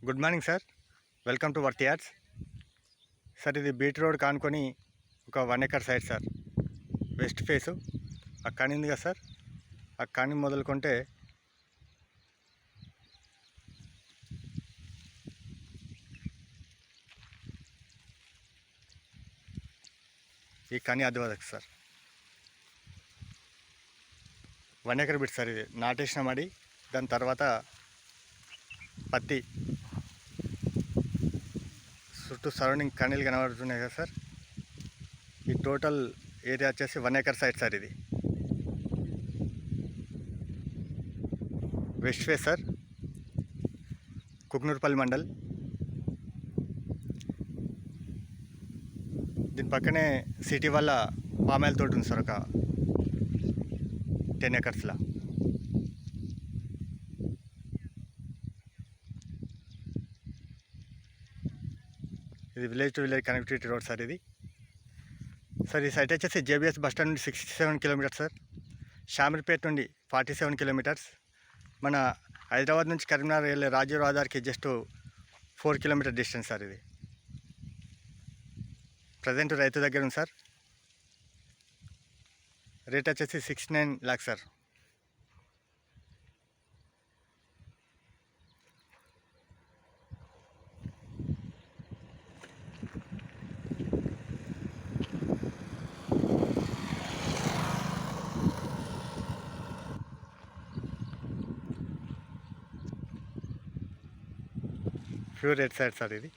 Good morning sir. Welcome to worth yards. Sir ఇది BT road కానుకొని ఒక 1 acre side sir, west face. ఆ కాని ఉంది కదా సార్, ఆ కాని మొదలుకుంటే ఈ కాని అద్దవదకు సార్. 1 acre bit sir. ఇది నాటేసిన మడి, దాని తర్వాత పత్తి చుట్టూ సరౌండింగ్ కనీలు కనబడుతున్నాయి కదా సార్. ఈ టోటల్ ఏరియా వచ్చేసి 1 ఎకర్ సైడ్ సార్. ఇది west face sir, Kuknoorpally mandal. దీని పక్కనే సిటీ వల్ల పామాయిల్ తోటి ఉంది సార్, ఒక 10 ఎకర్స్లా. ఇది village to village connectivity road sir. ఇది సార్ ఈ సైట్ వచ్చేసి జేబీఎస్ బస్ స్టాండ్ నుండి 67 కిలోమీటర్స్ సార్. షామీర్పేట్ నుండి 47 కిలోమీటర్స్. మన హైదరాబాద్ నుంచి కరీంనగర్ వెళ్ళే రాజీవ్ రహదారికి జస్ట్ 4 కిలోమీటర్ డిస్టెన్స్ సార్. ఇది ప్రజెంట్ రైతు దగ్గర ఉంది సార్. రేట్ వచ్చేసి 69 lakhs sir. Pure red side sir ఇది.